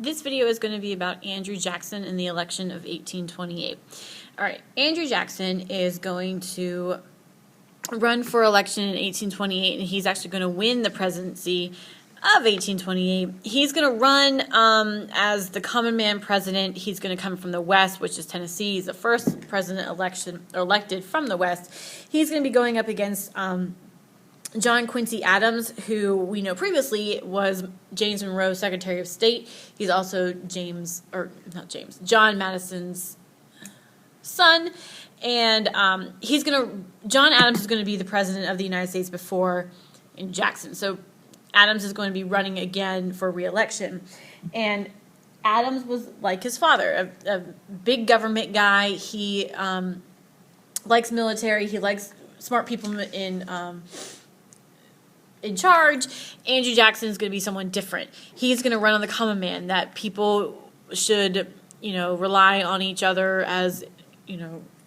This video is going to be about Andrew Jackson and the election of 1828. All right, Andrew Jackson is going to run for election in 1828, and he's actually going to win the presidency of 1828. He's going to run as the common man president. He's going to come from the West, which is Tennessee. He's the first president elected from the West. He's going to be going up against John Quincy Adams, who we know previously was James Monroe's Secretary of State. He's also John Madison's son. And John Adams is going to be the president of the United States before Jackson. So Adams is going to be running again for re-election. And Adams was like his father, a big government guy. He likes military. He likes smart people in charge. Andrew Jackson is going to be someone different. He's going to run on the common man, that people should, rely on each other as,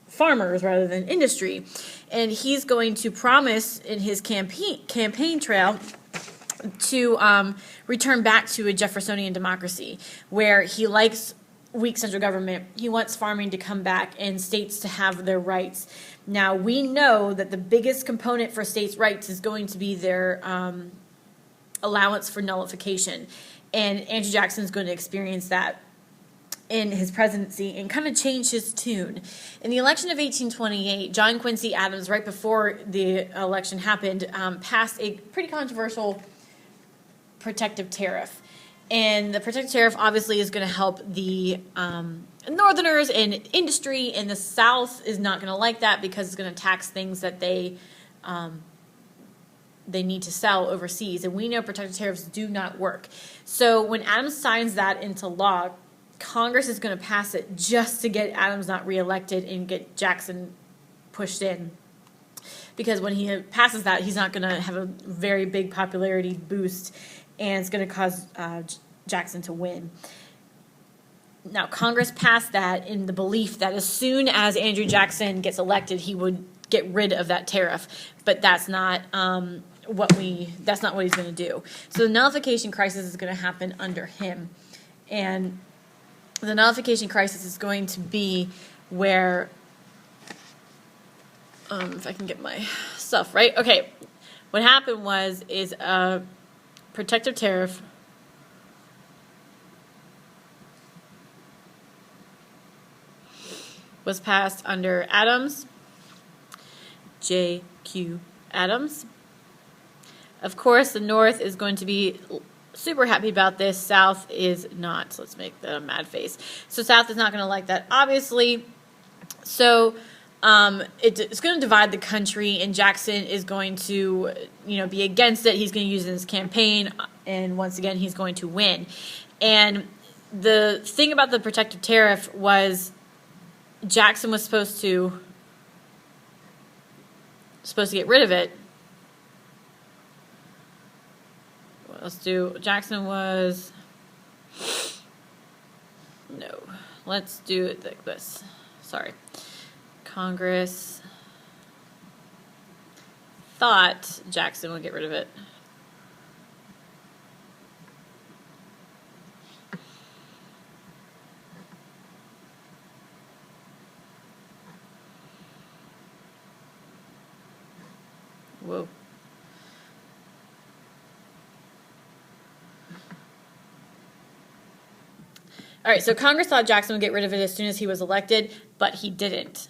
farmers rather than industry. And he's going to promise in his campaign trail to return back to a Jeffersonian democracy, where he likes weak central government. He wants farming to come back and states to have their rights. Now, we know that the biggest component for states' rights is going to be their allowance for nullification. And Andrew Jackson is going to experience that in his presidency and kind of change his tune. In the election of 1828, John Quincy Adams, right before the election happened, passed a pretty controversial protective tariff. And the protective tariff obviously is going to help the Northerners and industry, and the South is not going to like that because it's going to tax things that they need to sell overseas. And we know protective tariffs do not work. So when Adams signs that into law, Congress is going to pass it just to get Adams not reelected and get Jackson pushed in. Because when he passes that, he's not going to have a very big popularity boost, and it's going to cause Jackson to win. Now, Congress passed that in the belief that as soon as Andrew Jackson gets elected, he would get rid of that tariff. But that's not what he's going to do. So the nullification crisis is going to happen under him, and the nullification crisis is going to be where, if I can get my stuff right. Okay, what happened is a protective tariff was passed under Adams, J.Q. Adams. Of course, the North is going to be super happy about this. South is not. So let's make that a mad face. So South is not going to like that, obviously. So it's going to divide the country, and Jackson is going to, be against it. He's going to use it in his campaign, and once again, he's going to win. And the thing about the protective tariff was Jackson was supposed to get rid of it. Let's do it like this. Sorry. Congress thought Jackson would get rid of it. Whoa. All right, so Congress thought Jackson would get rid of it as soon as he was elected, but he didn't.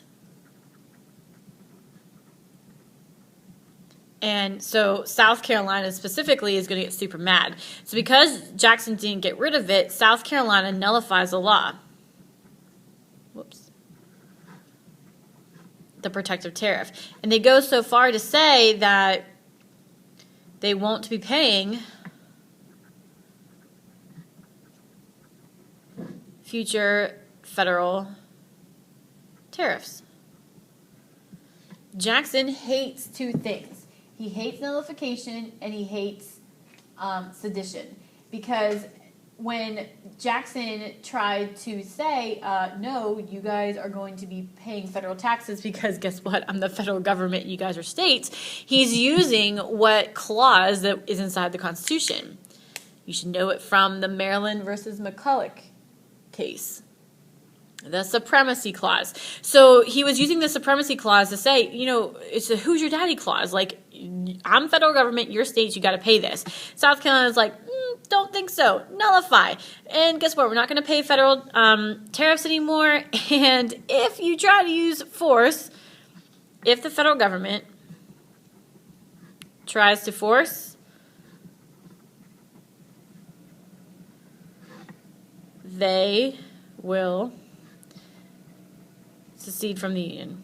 And so South Carolina specifically is going to get super mad. So because Jackson didn't get rid of it, South Carolina nullifies the law. The protective tariff. And they go so far to say that they won't be paying future federal tariffs. Jackson hates two things. He hates nullification, and he hates sedition. Because when Jackson tried to say, no, you guys are going to be paying federal taxes because guess what? I'm the federal government, you guys are states. He's using what clause that is inside the Constitution. You should know it from the Maryland versus McCulloch case. The supremacy clause. So he was using the supremacy clause to say, it's a who's your daddy clause. Like, I'm federal government, your states, you got to pay this. South Carolina's like, don't think so. Nullify. And guess what? We're not going to pay federal tariffs anymore. And if you try to use force, if the federal government tries to force, they will secede from the Union.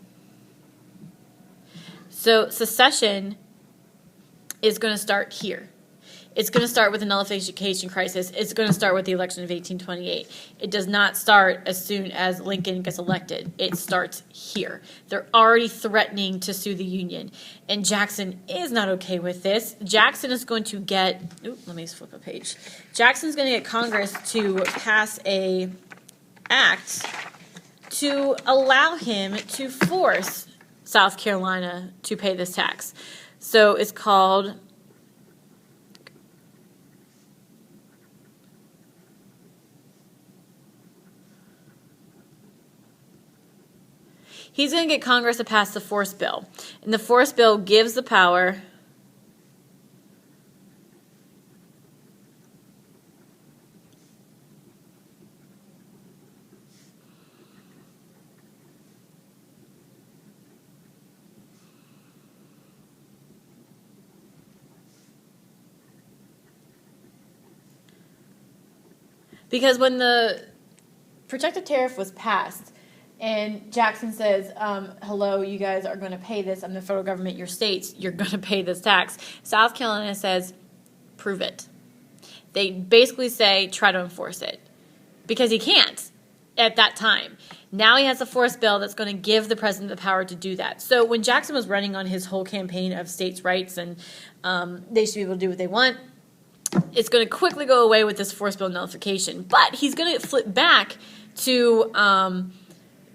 So secession is going to start here. It's going to start with the nullification crisis. It's going to start with the election of 1828. It does not start as soon as Lincoln gets elected. It starts here. They're already threatening to sue the Union. And Jackson is not okay with this. Jackson is going to get, let me flip a page. Jackson's going to get Congress to pass a act to allow him to force South Carolina to pay this tax. So it's called he's going to get Congress to pass the force bill. And the force bill gives the power because when the protective tariff was passed, and Jackson says, hello, you guys are going to pay this. I'm the federal government, your states, you're going to pay this tax. South Carolina says, prove it. They basically say, try to enforce it. Because he can't at that time. Now he has a force bill that's going to give the president the power to do that. So when Jackson was running on his whole campaign of states' rights and they should be able to do what they want, it's going to quickly go away with this force bill nullification. But he's going to flip back to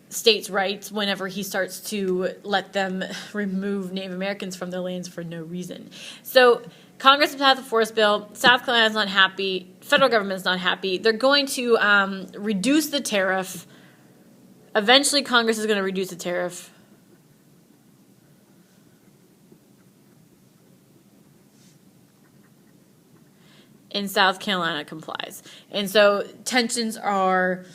states' rights whenever he starts to let them remove Native Americans from their lands for no reason. So Congress has passed the force bill. South Carolina's not happy. Federal government's not happy. They're going to reduce the tariff. Eventually, Congress is going to reduce the tariff. And South Carolina complies. And so tensions are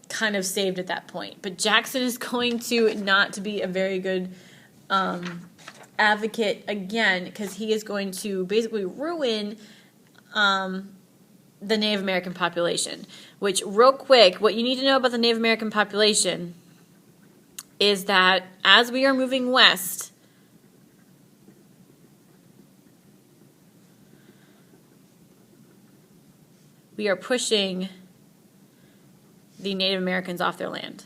kind of saved at that point. But Jackson is going to not to be a very good advocate again, because he is going to basically ruin the Native American population. Which, real quick, what you need to know about the Native American population is that as we are moving west, we are pushing the Native Americans off their land.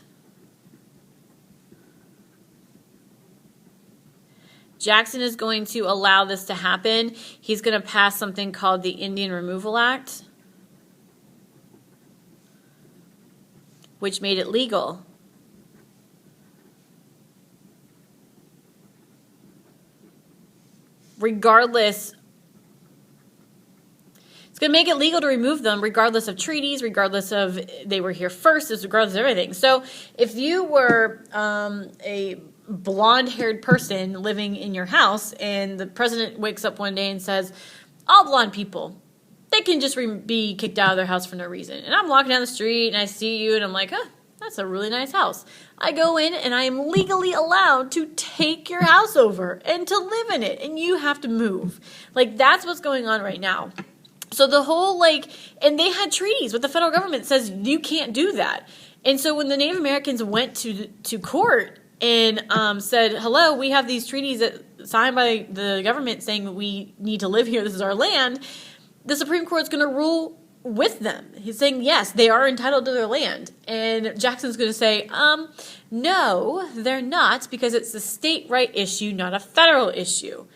Jackson is going to allow this to happen. He's going to pass something called the Indian Removal Act, which made it legal regardless. It's going to make it legal to remove them regardless of treaties, regardless of they were here first, regardless of everything. So if you were a blonde-haired person living in your house and the president wakes up one day and says, all blonde people, they can just be kicked out of their house for no reason. And I'm walking down the street and I see you and I'm like, that's a really nice house. I go in and I am legally allowed to take your house over and to live in it. And you have to move. Like, that's what's going on right now. So the whole, and they had treaties with the federal government that says you can't do that. And so when the Native Americans went to court and said, hello, we have these treaties that signed by the government saying we need to live here, this is our land, the Supreme Court's going to rule with them. He's saying, yes, they are entitled to their land. And Jackson's going to say, no, they're not, because it's a state right issue, not a federal issue.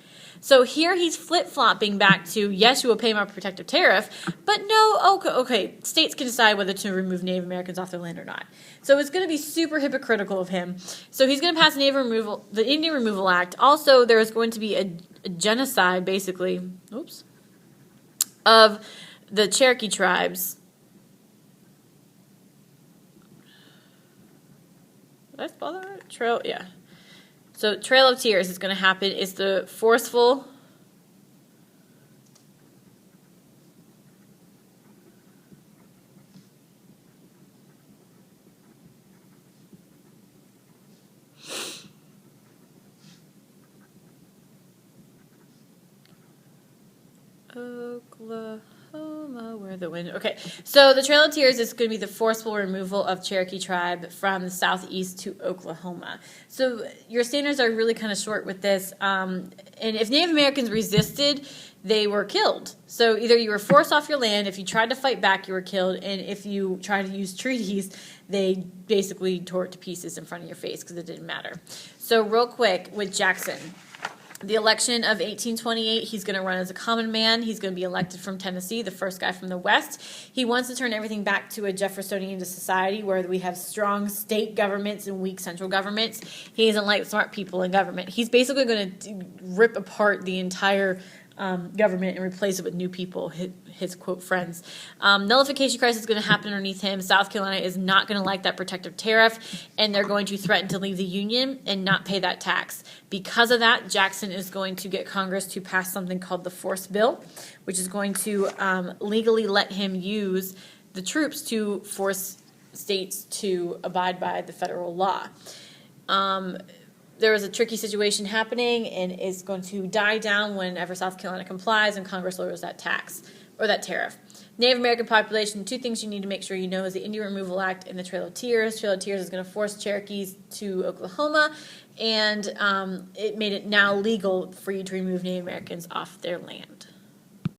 So here he's flip-flopping back to, yes, you will pay my protective tariff, but no, okay, states can decide whether to remove Native Americans off their land or not. So it's going to be super hypocritical of him. So he's going to pass the Indian Removal Act. Also, there is going to be a genocide, basically, of the Cherokee tribes. Did I spell that right? Trail, yeah. So Trail of Tears is going to happen. It's the forceful Oklahoma, where the wind. Okay, so the Trail of Tears is going to be the forceful removal of Cherokee tribe from the southeast to Oklahoma. So your standards are really kind of short with this. And if Native Americans resisted, they were killed. So either you were forced off your land, if you tried to fight back, you were killed, and if you tried to use treaties, they basically tore it to pieces in front of your face because it didn't matter. So real quick with Jackson. The election of 1828, he's going to run as a common man. He's going to be elected from Tennessee, the first guy from the West. He wants to turn everything back to a Jeffersonian society where we have strong state governments and weak central governments. He doesn't like smart people in government. He's basically going to rip apart the entire government and replace it with new people, his quote friends. Nullification crisis is going to happen underneath him. South Carolina is not going to like that protective tariff, and they're going to threaten to leave the Union and not pay that tax. Because of that, Jackson is going to get Congress to pass something called the Force Bill, which is going to legally let him use the troops to force states to abide by the federal law. There is a tricky situation happening, and it's going to die down whenever South Carolina complies and Congress lowers that tax or that tariff. Native American population, two things you need to make sure you know is the Indian Removal Act and the Trail of Tears. Trail of Tears is going to force Cherokees to Oklahoma, and it made it now legal for you to remove Native Americans off their land.